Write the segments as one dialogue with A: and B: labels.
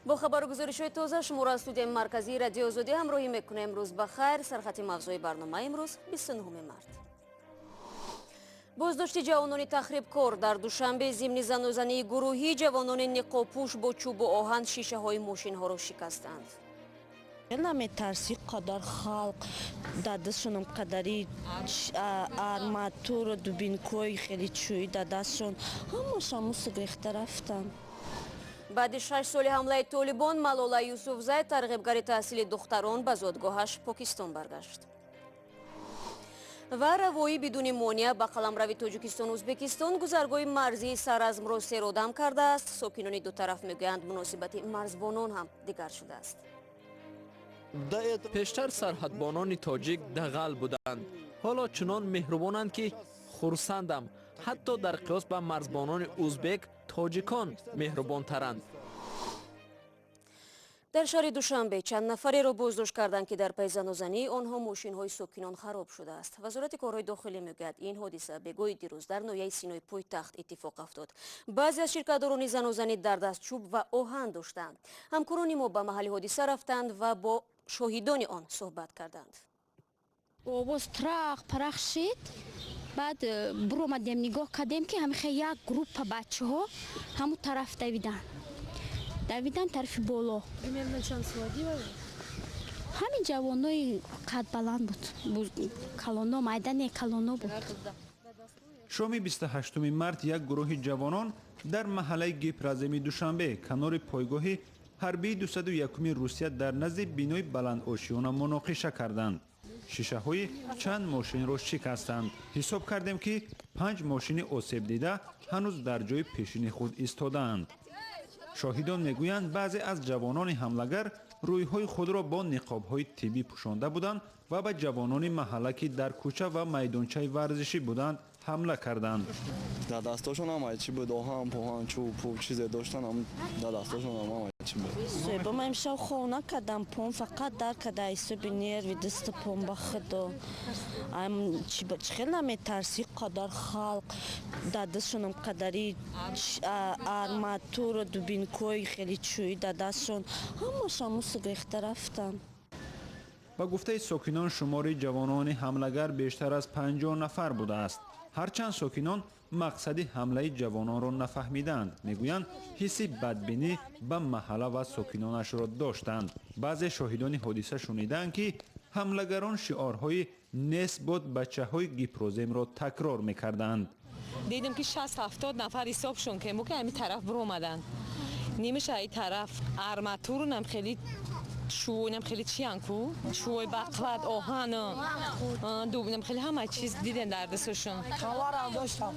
A: با خبر و گزارش‌های تازه شما را از استودیوی مرکزی رادیو آزادی همراهی میکنیم. امروز بخیر. سرخط موضوع برنامه امروز 29 مارت. بازداشت جوانان تخریبکار در دوشنبه ضمن زنازنی گروهی جوانان نقابپوش با چوب و آهن شیشه های ماشین ها را شکستند.
B: نمی‌ترسی قدر خلق دادشون قدری آرماتور دوبینکوی خیلی چوی دادشون هموش گرفته رفتن.
A: بعد 6 سال حمله طالبان ملالای یوسفزای ترغیبگر تحصیل دختران به زادگاهش پاکستان برگشت. و روایی بدون مانع به قلمرو تاجیکستان ازبکستان گذرگاه مرزی سرازم را سرودم کرده است. ساکنان دو طرف میگویند مناسبت مرزبانان هم دیگر شده است.
C: پیشتر سرحدبانان تاجیک دغل بودند، حالا چنان مهربانند که خرسندم. حتی در قیاس به مرزبانان ازبک تاجیکان مهربان ترند.
A: در شهر دوشنبه چند نفری را بازداشت کردند که در پی زنازنی آنها ماشین های ساکنان خراب شده است. وزارت کارهای داخلی میگوید این حادثه به گوی دیروز در ناحیه سینای پایتخت اتفاق افتاد. بعضی از شرکتداران زنازنی در دست چوب و آهن داشتند. همکاران ما به محل حادثه رفتند و با شاهدان آن صحبت کردند.
D: آواز ترق پرخ شد. بعد برآمدیم نگاه کردیم که همیشه یک گروه بچه ها همون طرف دویدن طرف بالا.
E: چند سالگی بود؟
D: همین جوانای قد بلند بود. کلونا میدان کلونا بود.
F: شام 28 مارت یک گروه جوانان در محله گیپرزمی دوشنبه کنار پایگاه حربی 201 روسیه در نزد بینای بلند آشیانه مناقشه کردند. شیشه های چند ماشین را شکستند. حساب کردیم که 5 ماشین آسیب دیده هنوز در جای پیشین خود ایستادند. شاهدان میگویند بعضی از جوانان حمله‌گر رویهای خود را با نقاب‌های طبی پوشانده بودند و به جوانان محله که در کوچه و میدانچه ورزشی بودند حمله کردند.
G: در دستاشون هم چی بود؟ آهن، پوهن، چوب چیزی داشتن هم در دستاشون هم چی بود؟
B: صبح من امشب خونه کردم پون فقط در کده صبح نیر و دست پون به خدا. خیلی نمی‌ترسی قدر خلق دادشون قدری آرماتور دوبینکوی خیلی چوی دادشون هموش گرفته رفتن.
F: با گفته ساکنان شمار جوانان حمله‌گر بیشتر از 50 نفر بوده است. هرچند ساکنان مقصد حمله جوانان را نفهمیدند. میگویند حس بدبینی به محله و ساکنانش را داشتند. بعضی شاهدان حادثه شنیدند که حمله‌گران شعارهای نسبت بچه‌های گیپروزم را تکرار می‌کردند.
E: دیدیم که 60-70 نفر حساب شون که موقع همین طرف برو اومدن. نمیشه این طرف آرماتور هم خیلی شوینم خیلی چی انکو شوی بقلد آهن دوبینم خیلی همه چیز دیدن در دستشون.
H: خبرم داشتم.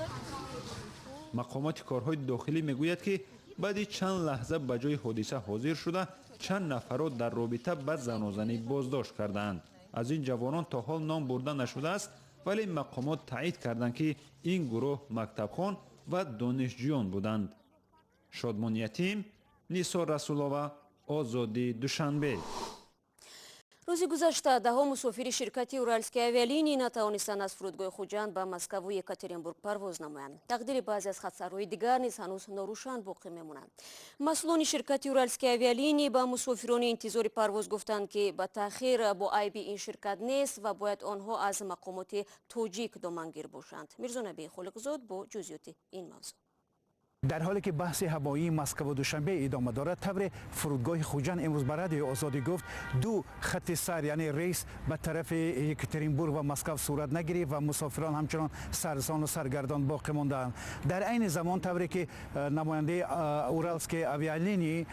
F: مقامات کارهای داخلی میگوید که بعد چند لحظه به جای حادثه حاضر شده چند نفر را در رابطه با زنازنی بازداشت کردند. از این جوانان تا حال نام برده نشده است، ولی مقامات تایید کردند که این گروه مکتبخوان و دانشجویان بودند. شادمان یتیم، نیسا رسولова، آزادی دوشنبه.
A: روزی گذشته دهها مسافر شرکت اورالسکی авиалинии نتوانستند از فرودگاه خوجند به مسکو و یکاترینبورگ پرواز نمایند. تقدیر بعضی از خطرهای دیگر نیز هنوز ناروشن باقی میمونند. مسئولان شرکت اورالسکی авиалинии به مسافران انتظار پرواز گفتند که به تأخیر با عیب این شرکت نیست و باید آنها از مقامات تاجیک دامنگیر باشند. میرزا نبی خالقزاد با جزئیات این موضوع.
I: در حالی که بحث هوایی مسکو و دوشنبه ادامه دارد، طور فرودگاه خوجند امروز به رادیو آزادی گفت 2 خط سر یعنی ریس به طرف یکاترینبورگ و مسکو صورت نگرفت و مسافران همچنان سرسان و سرگردان باقی ماندند. در عین زمان طوری که نماینده اورالسکی авиалинии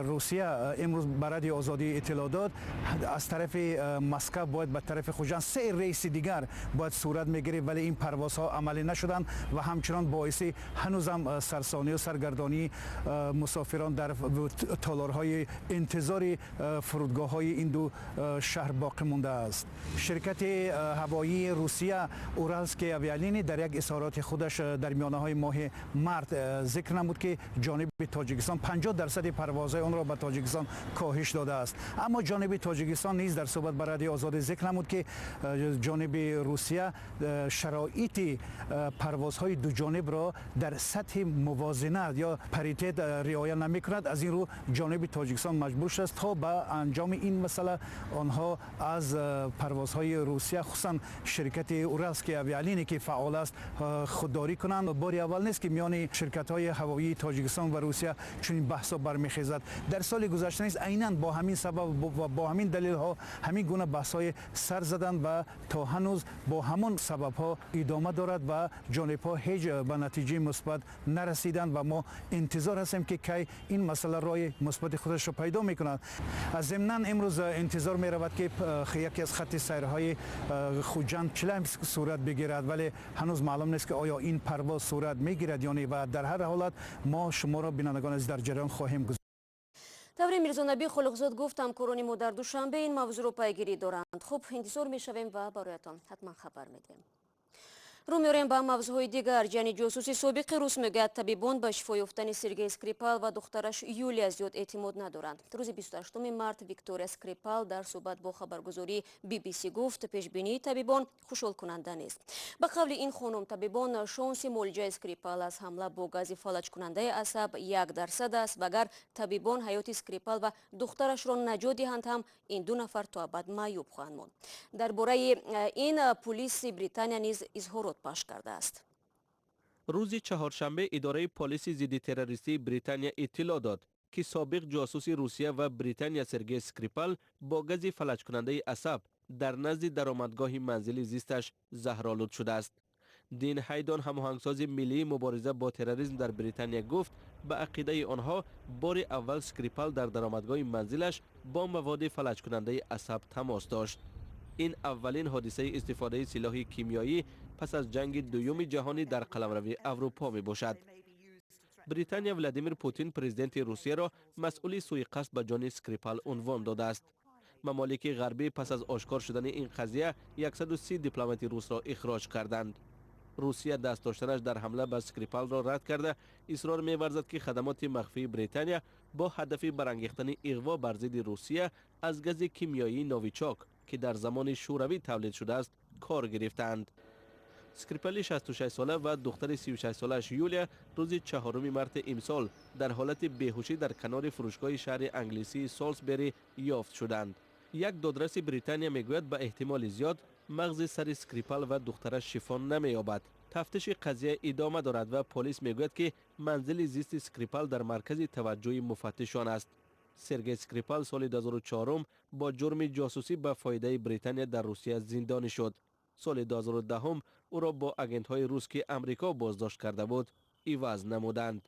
I: روسیه امروز به رادیو آزادی اطلاع داد، از طرف مسکو باید به طرف خوجند 3 ریس دیگر باید صورت میگرفت، ولی این پروازها عملی نشدند و همچنان باعث هنوزم سرسانی و سرگردانی مسافران در تالارهای انتظار فرودگاه های این دو شهر باقی مانده است. شرکت هوایی روسیه اورالسکی авиалинии در یک اظهارات خودش در میانه های ماه مارت ذکر نمود که جانب تاجیکستان 50% پروازهای آن را به تاجیکستان کاهش داده است. اما جانب تاجیکستان نیز در صحبت با رادیو آزادی ذکر نمود که جانب روسیه شرایط پروازهای دو جانب را در سطح موازنه یا پریتیت رعایت نمیکند. از این رو جانب تاجیکستان مجبور است تا با انجام این مسئله آنها از پروازهای روسیه خصوصا شرکت اورالسکی اویالینی که فعال است خودداری کنند. بار اول نیست که میان شرکت‌های هوایی تاجیکستان و روسیه چنین بحثا برمیخیزد. در سال گذشته نیز عیناً با همین سبب و با همین دلیل ها همین گونه بحث‌های سر زدند و تا هنوز با همان سبب ها ادامه دارد و جانب ها هیچ به نتیجه مثبت نرسیدند و ما انتظار هستیم که کی این مسئله رای مثبت خودش را پیدا میکند. ضمناً امروز انتظار می رود که یکی از خط سیرهای خوجند چلم صورت بگیرد، ولی هنوز معلوم نیست که آیا این پرواز صورت میگیرد یا نه و در هر حالت ما شما را بینندگان از در جریان خواهیم گذاشت.
A: таври мирзонабӣ холиқзод гуфт ҳамкорони мо дар душанбе ин мавзӯъро пайгирӣ доранд. хуб, интизор мешавем ва бароятон ҳатман хабар медиҳем. рӯ меорем ба мавзӯъҳои дигар. ҷани ҷосуси собиқи рус мегӯяд табибон ба шифо ёфтани Сергей Скрипал ва духтараш Юлия зиёд эътимод надоранд. рӯзи 28 март Виктория Скрипал дар суҳбат бо хабаргузории BBC гуфт пешбинии табибон хушҳолкунанда нест. ба қавли ин хонум, табибон шонси муолиҷаи Скрипал аз ҳамла бо гази фалаҷкунандаи асаб 1% аст ва агар табибон ҳаёти Скрипал ва духтарашро наҷот диҳанд ҳам ин ду нафар то абад маъюб хоҳанд монд. дар бораи ин пулиси Британия низ изҳорот паш кардааст.
C: рӯзи чаҳоршанбе идораи полиси зидди террористии Британия иттилоъ дод ки собиқ ҷосуси Русия ва Британия Сергей Скрипал бо гази фалаҷкунандаи асаб дар назди даромадгоҳи манзили зисташ заҳролуд шудааст. дин ҳайдон, ҳамоҳангсози миллии мубориза бо терроризм дар Британия гуфт ба ақидаи онҳо бори аввал Скрипал дар даромадгоҳи манзилаш бо маводи фалаҷкунандаи асаб тамос дошт. ин аввалин ҳодисаи истифодаи силоҳи кимиёӣ пас аз ҷанги дуюми ҷаҳонӣ дар қаламравии Аврупо мебошад. Британия Владимир Путин президенти Русияро масъули суиқасд ба ҷони Скрипал унвон додааст. мамолики ғарбӣ пас аз ошкор шудани ин қазия 130 дипломати русро ихроҷ карданд. русия даст доштанаш дар ҳамла ба Скрипалро рад карда исрор меварзад ки хадамоти махфии Британия бо ҳадафи барангехтани иғво бар зидди Русия аз гази кимиёии новичок ки дар замони шӯравӣ тавлид шудааст кор гирифтаанд. Скрипали 66 сола ва духтари 36 солааш Юлия рӯзи 4 марти имсол дар ҳолати беҳушӣ дар канори фурӯшгоҳи шаҳри англисии Солсбери ёфт шуданд. як додраси Британия мегӯяд ба эҳтимоли зиёд мағзи сари Скрипал ва духтараш шифо намеёбад. тафтиши қазия идома дорад ва полис мегӯяд ки манзили зисти Скрипал дар маркази таваҷҷӯҳи муфаттишон аст. Сергей Скрипал соли 2004 бо ҷурми ҷосусӣ ба фоидаи Британия дар Русия зиндонӣ шуд. соли 2010 ӯро бо агентҳои рус ки Амрико боздошт карда буд, иваз намуданд.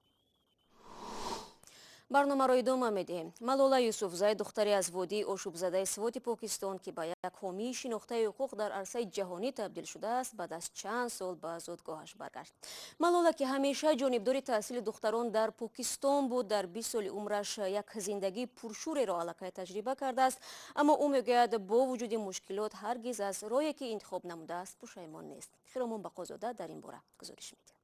A: барномаро идома медиҳем. Малола Юсуфзай, духтаре аз водии ошӯбзадаи Своти Покистон ки ба як ҳомии шинохтаи ҳуқуқ дар арсаи ҷаҳонӣ табдил шудааст, баъд аз чанд сол ба зодгоҳаш баргашт. Малола ки ҳамеша ҷонибдори таҳсили духтарон дар Покистон буд, дар 20 соли умраш як зиндагии пуршӯреро аллакай таҷриба кардааст, аммо ӯ мегӯяд бо вуҷуди мушкилот ҳаргиз аз роҳе ки интихоб намудааст пушаймон нест. Хиромон Бақозода дар ин бора гузориш медиҳад.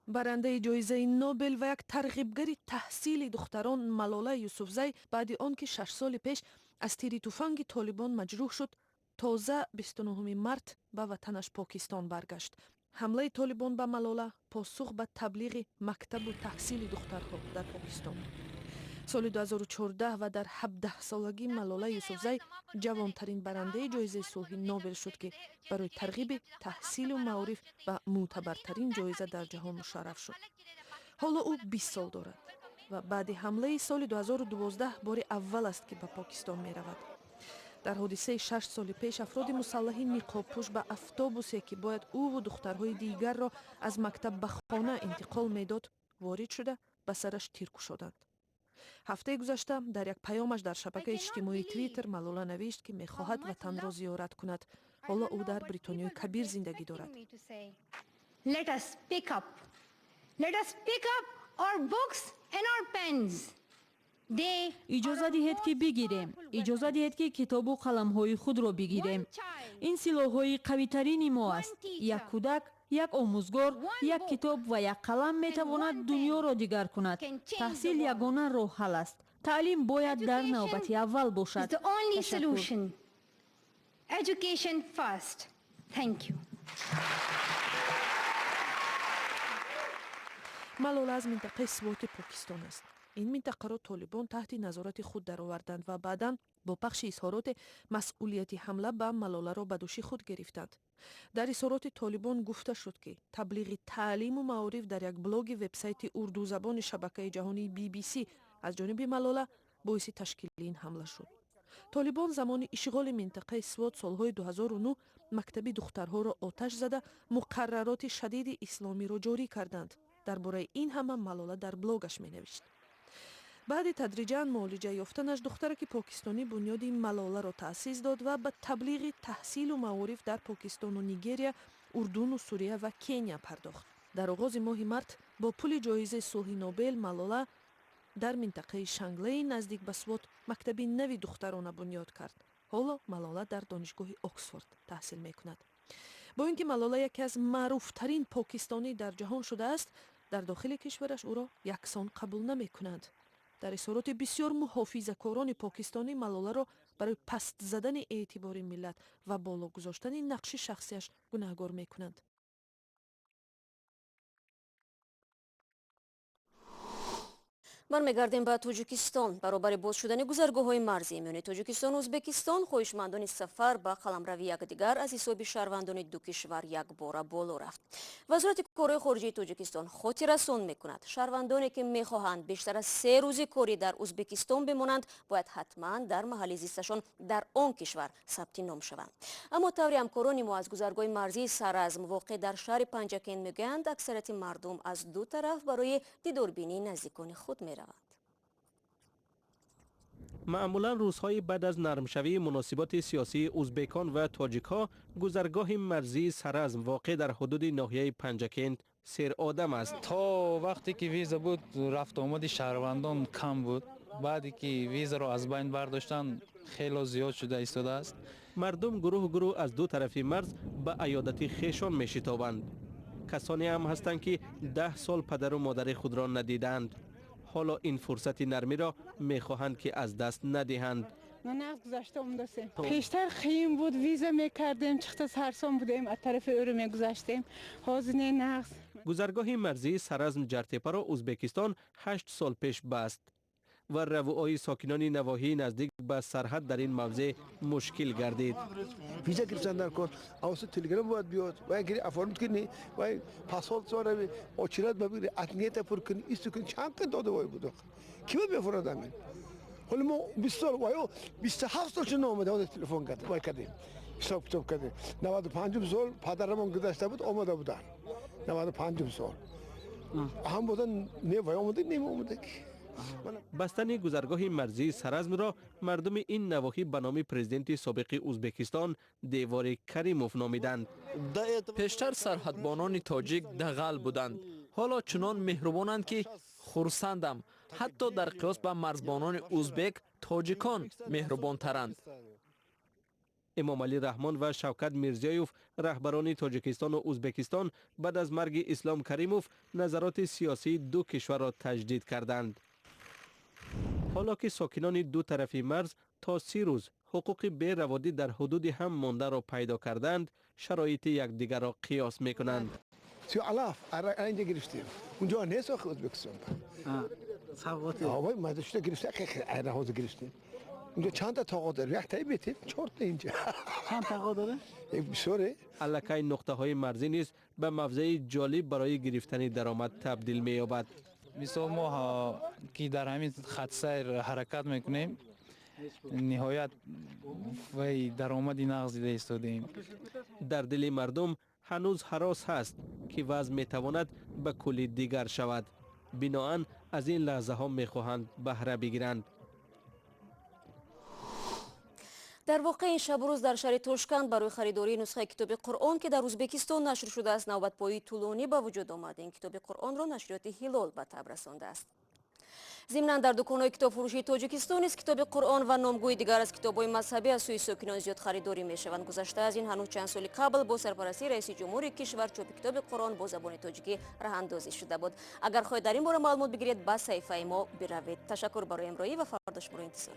H: барандаи ҷоизаи Нобел ва як тарғибгари таҳсили духтарон Малола Юсуфзай баъди он ки 6 соли пеш аз тири туфанги толибон маҷрӯҳ шуд, тоза 29 март ба ватанаш Покистон баргашт. ҳамлаи толибон ба Малола посух ба таблиғи мактабу таҳсили духтарҳо дар Покистон. соли 2014 ва дар 17-солагӣ Малола Юсуфзай ҷавонтарин барандаи ҷоизаи сулҳи Нобел шуд ки барои тарғиби таҳсилу маориф ба мӯътабартарин ҷоиза дар ҷаҳон мушарраф шуд. ҳоло ӯ 20 сол дорад ва баъди ҳамлаи соли 2012 бори аввал аст ки ба Покистон меравад. дар ҳодисаи 6 соли пеш афроди мусаллаҳи ниқобпӯш ба автобусе ки бояд ӯву духтарҳои дигарро аз мактаб ба хона интиқол медод ворид шуда ба сараш тир кушоданд. ҳафтаи гузашта дар як паёмаш дар шабакаи иҷтимоии Твиттер Малола навишт ки мехоҳад ватанро зиёрат кунад. ҳоло ӯ дар Бритониёи Кабир зиндагӣ дорад.
J: Let us pick up our books and our pens.
K: иҷоза диҳед ки бигирем, иҷоза диҳед ки китобу қаламҳои худро бигирем. ин силоҳҳои қавитарини мо аст. як кӯдак, як омӯзгор, як китоб ва як қалам метавонад дунёро дигар кунад. таҳсил ягона роҳ ҳал аст. таълим бояд дар навбати аввал бошад.
J: Education first. Thank you.
H: малола аз минтақаи своти покистон аст. ин минтақаро толибон таҳти назорати худ дароварданд ва баъдан бо пахши изҳороте масъулияти ҳамла ба малоларо ба дӯши худ гирифтанд. дар изҳороти толибон гуфта шуд ки таблиғи таълиму маориф дар як блоги вебсайти урдузабони шабакаи ҷаҳонии BBC аз ҷониби малола боиси ташкили ин ҳамла шуд. толибон замони ишғоли минтақаи свот солҳои 2009 мактаби духтарҳоро оташ зада муқаррароти шадиди исломиро ҷорӣ карданд. дар бораи ин ҳама малола дар блогаш менавишт. баъди тадриҷан муолиҷа ёфтанаш духтараки покистонӣ бунёди малоларо таъсис дод ва ба таблиғи таҳсилу маориф дар покистону нигерия, урдуну сурия ва кения пардохт. дар оғози моҳи март бо пули ҷоизаи сулҳи нобел малола дар минтақаи шанглеи наздик ба свот мактаби нави духтарона бунёд кард. ҳоло малола дар донишгоҳи оксфорд таҳсил мекунад. бо ин ки малола яке аз маъруфтарин покистонӣ дар ҷаҳон шудааст, дар дохили кишвараш ӯро яксон қабул намекунанд. дар изҳороти бисёр муҳофизакорони покистонӣ малоларо барои паст задани эътибори миллат ва боло гузоштани нақши шахсияш гунаҳгор мекунанд.
A: бармегардем ба Тоҷикистон. баробари боз шудани гузаргоҳҳои марзии миёни Тоҷикистону Ӯзбекистон хоҳишмандони сафар ба қаламрави якдигар аз ҳисоби шаҳрвандони ду кишвар якбора боло рафт. вазорати корҳои хориҷии Тоҷикистон хотиррасон мекунад шаҳрвандоне ки мехоҳанд бештар аз 3 рӯзи корӣ дар Ӯзбекистон бимонанд бояд ҳатман дар маҳалли зисташон дар он кишвар сабти ном шаванд. аммо таври ҳамкорони мо аз гузаргоҳи марзии Саразм воқеъ дар шаҳри Панҷакен мегӯянд аксарияти мардум аз ду тараф барои дидорбинии наздикони худ мераванд.
C: معمولا روزهای بعد از نرمشوی مناسبات سیاسی ازبکان و تاجیک‌ها گذرگاه مرزی سرازم واقع در حدود ناحیه پنجکند سیر آدم است.
L: تا وقتی که ویزا بود رفت آمد شهروندان کم بود. بعدی که ویزا رو از بین برداشتن خیلی زیاد شده ایستاده است.
C: مردم گروه از دو طرف مرز به عیادت خویشان می‌شتابند. کسانی هم هستند که 10 سال پدر و مادر خود را ندیدند. حالا این فرصت نرمی را میخواهند که از دست ندهند.
M: من نقد گذشته اومدستیم. پیشتر خیم بود ویزا میکردیم چخت سرسان بودیم از طرف او رو میگذشتیم. حاضر نقد.
C: گذرگاه مرزی سرازم جرتپا را ازبکستان 8 سال پیش بست و روای ساکنان نواحی نزدیک به سرحد در این موضع مشکل گردید.
N: ویزا گرفتن در کار اواسط تلگرام باید بیاد و اگر افراد کنی و پاسپورت سواره آچیرات ببری اتنیت پر کنی ایستو کنی چند تا داده وای بود کی به افراد همین حالا ما 20 سال وایو 27 سال چه اومده تلفن کرد وای کردیم حساب کتاب کردیم 95 سال پدرمون گذشته بود آمده بودن 95 سال هم بودن نه وای اومده نه اومده.
C: بستن گذرگاه مرزی سرازم را مردم این نواحی به نام پرزیدنت سابق ازبکستان دیوار کریموف نامیدند.
O: پیشتر سرحدبانان تاجیک دغل بودند. حالا چنان مهربانند که خرسندم. حتی در قیاس به مرزبانان ازبک تاجیکان مهربانترند.
C: امام علی رحمان و شوکت میرزیایوف رهبران تاجیکستان و ازبکستان بعد از مرگ اسلام کریموف نظرات سیاسی دو کشور را تجدید کردند. حالا که ساکنان دو طرف مرز تا 30 روز حقوق بی‌روادی در حدود هم مانده را پیدا کردند، شرایط یکدیگر را قیاس می‌کنند.
N: تو علاف اینجا گرفتیم اونجا نیست آخه ازبکستان سوغاتی آوای مدرسه گرفته خیلی عراض گرفتیم اونجا چند تا تاقا داره یک تایی بیتیم 4 تا اینجا
P: چند تاقا داره؟
N: یک بسیاره
C: الکی نقطه های مرزی نیز به موضع جالب برای گرفتن درآمد تبدیل می‌یابد.
L: مثلا ما که در همین خط سیر حرکت میکنیم نهایت و درآمدی نغزیده ایستادیم.
C: در دل مردم هنوز هراس هست که وضع میتواند به کلی دیگر شود. بناهن از این لحظه ها میخواهند بهره بگیرند.
A: در واقع این شب و روز در شهر توشکند برای خریداری نسخه کتاب قرآن که در ازبکستان نشر شده است نوبت‌پایی طولانی به وجود آمده. این کتاب قرآن را نشریات هلال به تب رسانده است. ضمناً در دکان‌های کتابفروشی تاجیکستان نیز کتاب قرآن و نامگوی دیگر از کتاب‌های مذهبی از سوی ساکنان زیاد خریداری می‌شوند. گذشته از این هنوز چند سال قبل با سرپرستی رئیس جمهور کشور چاپ کتاب قرآن با زبان تاجیکی راه‌اندازی شده بود. اگر خواهید در این باره معلومات بگیرید با صفحه ما بروید. تشکر برای همراهی و فردا شما را انتظار.